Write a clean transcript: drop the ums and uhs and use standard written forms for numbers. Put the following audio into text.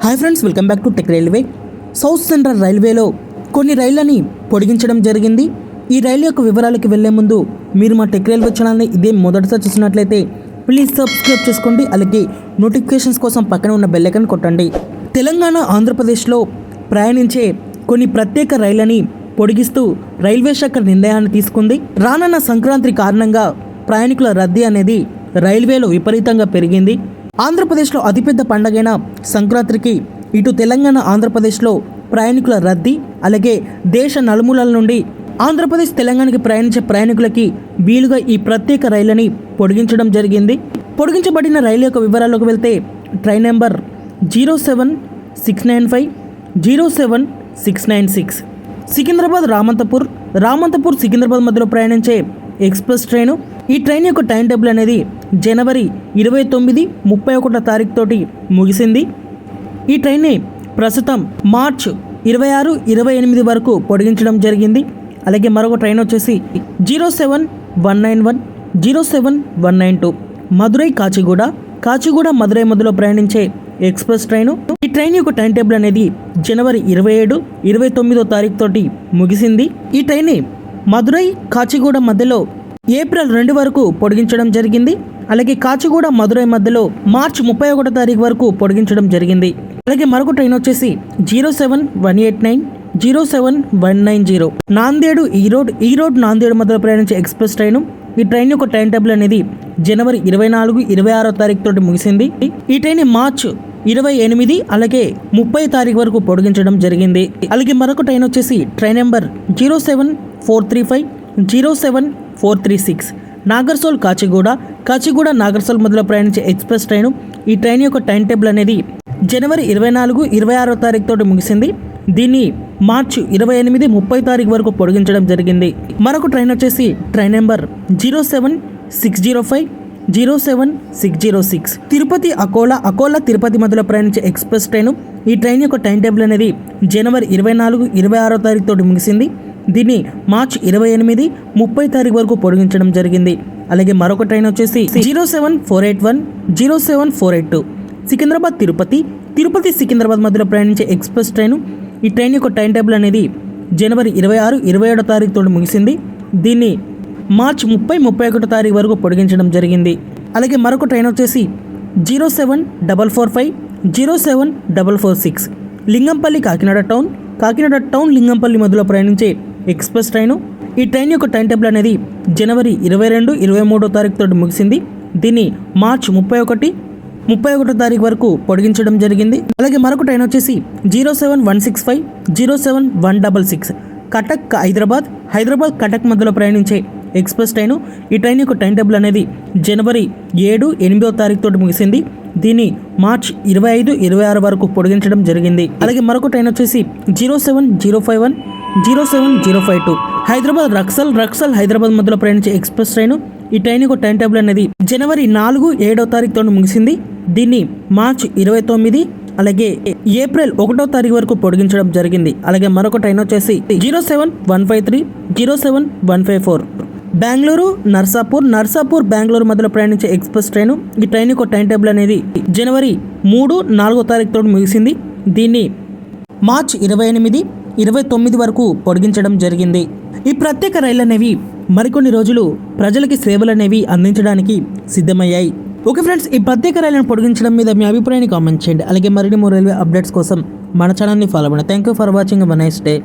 Hi friends, welcome back to tech railway. South central రైల్వేలో కొన్ని రైళ్లని పొడిగించడం జరిగింది. ఈ రైలు యొక్క వివరాలకు వెళ్లే ముందు మీరు మా టెక్ రైల్వే ఛానల్ని ఇదే మొదటిసారి చూసినట్లయితే ప్లీజ్ సబ్స్క్రైబ్ చేసుకోండి. అలాగే నోటిఫికేషన్స్ కోసం పక్కన ఉన్న బెల్ ఐకాన్ కొట్టండి. తెలంగాణ, ఆంధ్రప్రదేశ్లో ప్రయాణించే కొన్ని ప్రత్యేక రైళ్లని పొడిగిస్తూ రైల్వే శాఖ నిర్ణయాన్ని తీసుకుంది. రానున్న సంక్రాంతి కారణంగా ప్రయాణికుల రద్దీ అనేది రైల్వేలో విపరీతంగా పెరిగింది. ఆంధ్రప్రదేశ్లో అతిపెద్ద పండగైన సంక్రాంతికి ఇటు తెలంగాణ, ఆంధ్రప్రదేశ్లో ప్రయాణికుల రద్దీ, అలాగే దేశ నలుమూలల నుండి ఆంధ్రప్రదేశ్, తెలంగాణకి ప్రయాణించే ప్రయాణికులకి వీలుగా ఈ ప్రత్యేక రైళ్లని పొడిగించడం జరిగింది. పొడిగించబడిన రైలు యొక్క వివరాల్లోకి వెళ్తే ట్రైన్ నెంబర్ 07695, 07696 సికింద్రాబాద్ రామంతపూర్ సికింద్రాబాద్ మధ్యలో ప్రయాణించే ఎక్స్ప్రెస్ ట్రైను. ఈ ట్రైన్ యొక్క టైం టేబుల్ అనేది జనవరి 29, 31 తారీఖు తోటి ముగిసింది. ఈ ట్రైన్ని ప్రస్తుతం మార్చ్ 26, 28 వరకు పొడిగించడం జరిగింది. అలాగే మరొక ట్రైన్ వచ్చేసి 07191, 07192 మదురై కాచిగూడ మదురై మధ్యలో ప్రయాణించే ఎక్స్ప్రెస్ ట్రైను. ఈ ట్రైన్ యొక్క టైం టేబుల్ అనేది జనవరి 27, 29 తారీఖు తోటి ముగిసింది. ఈ ట్రైన్ని మదురై కాచిగూడ మధ్యలో ఏప్రిల్ 2 వరకు పొడిగించడం జరిగింది. అలాగే కాచిగూడ మదురై మధ్యలో మార్చి 31 తారీఖు వరకు పొడిగించడం జరిగింది. అలాగే మరొక ట్రైన్ వచ్చేసి 07189, 07190 నాందేడు ఈరోడ్ నాందేడు మధ్యలో ప్రయాణించే ఎక్స్ప్రెస్ ట్రైను. ఈ ట్రైన్ యొక్క టైం టేబుల్ అనేది జనవరి 24, 26 తారీఖు తోటి ముగిసింది. ఈ ట్రైన్ మార్చ్ 28, అలాగే 30 తారీఖు వరకు పొడిగించడం జరిగింది. అలాగే మరొక ట్రైన్ వచ్చేసి ట్రైన్ నెంబర్ 07435, 07436 నాగర్సోల్ కాచిగూడ నాగర్సోల్ మధ్యలో ప్రయాణించే ఎక్స్ప్రెస్ ట్రైను. ఈ ట్రైన్ యొక్క టైం టేబుల్ అనేది జనవరి 24, 26 తారీఖు తోటి ముగిసింది. దీన్ని మార్చి 28, 30 తారీఖు వరకు పొడిగించడం జరిగింది. మరొక ట్రైన్ వచ్చేసి ట్రైన్ నెంబర్ 07605, 07606 తిరుపతి అకోలా తిరుపతి మధ్యలో ప్రయాణించే ఎక్స్ప్రెస్ ట్రైను. ఈ ట్రైన్ యొక్క టైం టేబుల్ అనేది జనవరి 24, 26 తారీఖు తోటి ముగిసింది. దీన్ని మార్చ్ 28, 30 తారీఖు వరకు పొడిగించడం జరిగింది. అలాగే మరొక ట్రైన్ వచ్చేసి 07481, 07482 సికింద్రాబాద్ తిరుపతి సికింద్రాబాద్ మధ్యలో ప్రయాణించే ఎక్స్ప్రెస్ ట్రైను. ఈ ట్రైన్ యొక్క టైం టేబుల్ అనేది జనవరి 26, 27 తారీఖు తోటి ముగిసింది. దీన్ని మార్చ్ 30, 31 తారీఖు వరకు పొడిగించడం జరిగింది. అలాగే మరొక ట్రైన్ వచ్చేసి 07445, 07446 లింగంపల్లి కాకినాడ టౌన్ లింగంపల్లి మధ్యలో ప్రయాణించే ఎక్స్ప్రెస్ ట్రైను. ఈ ట్రైన్ యొక్క టైం టేబుల్ అనేది జనవరి 22, 23 తారీఖు తోటి ముగిసింది. దీన్ని మార్చ్ 31 తారీఖు వరకు పొడిగించడం జరిగింది. అలాగే మరొక ట్రైన్ వచ్చేసి 07165, 07166 కటక్ హైదరాబాద్ కటక్ మధ్యలో ప్రయాణించే ఎక్స్ప్రెస్ ట్రైను. ఈ ట్రైన్ యొక్క టైం టేబుల్ అనేది జనవరి 7, 8 తారీఖు తోటి ముగిసింది. దీన్ని మార్చ్ 25, 26 వరకు పొడిగించడం జరిగింది. అలాగే మరొక ట్రైన్ వచ్చేసి 07051, 07052 హైదరాబాద్ రక్సల్ హైదరాబాద్ మధ్యలో ప్రయాణించే ఎక్స్ప్రెస్ ట్రైను. ఈ ట్రైన్ యొక్క టైం టేబుల్ అనేది జనవరి 4, 7 తారీఖుతో ముగిసింది. దీన్ని మార్చ్ 29, అలాగే ఏప్రిల్ 1 తారీఖు వరకు పొడిగించడం జరిగింది. అలాగే మరొక ట్రైన్ వచ్చేసి 07153, 07154 బెంగళూరు నర్సాపూర్ బెంగళూరు మధ్యలో ప్రయాణించే ఎక్స్ప్రెస్ ట్రైను. ఈ ట్రైన్ యొక్క టైం టేబుల్ అనేది జనవరి 3, 4 తారీఖుతో ముగిసింది. దీన్ని మార్చ్ 28, 29 వరకు పొడిగించడం జరిగింది. ఈ ప్రత్యేక రైళ్లు అనేవి మరికొన్ని రోజులు ప్రజలకి సేవలు అనేవి అందించడానికి సిద్ధమయ్యాయి. ఓకే ఫ్రెండ్స్, ఈ ప్రత్యేక రైళ్లను పొడిగించడం మీద మీ అభిప్రాయాన్ని కామెంట్ చేయండి. అలాగే మరిన్ని రైల్వే అప్డేట్స్ కోసం మన ఛానల్ని ఫాలో అవ్వండి. Thank you for watching. Nice day.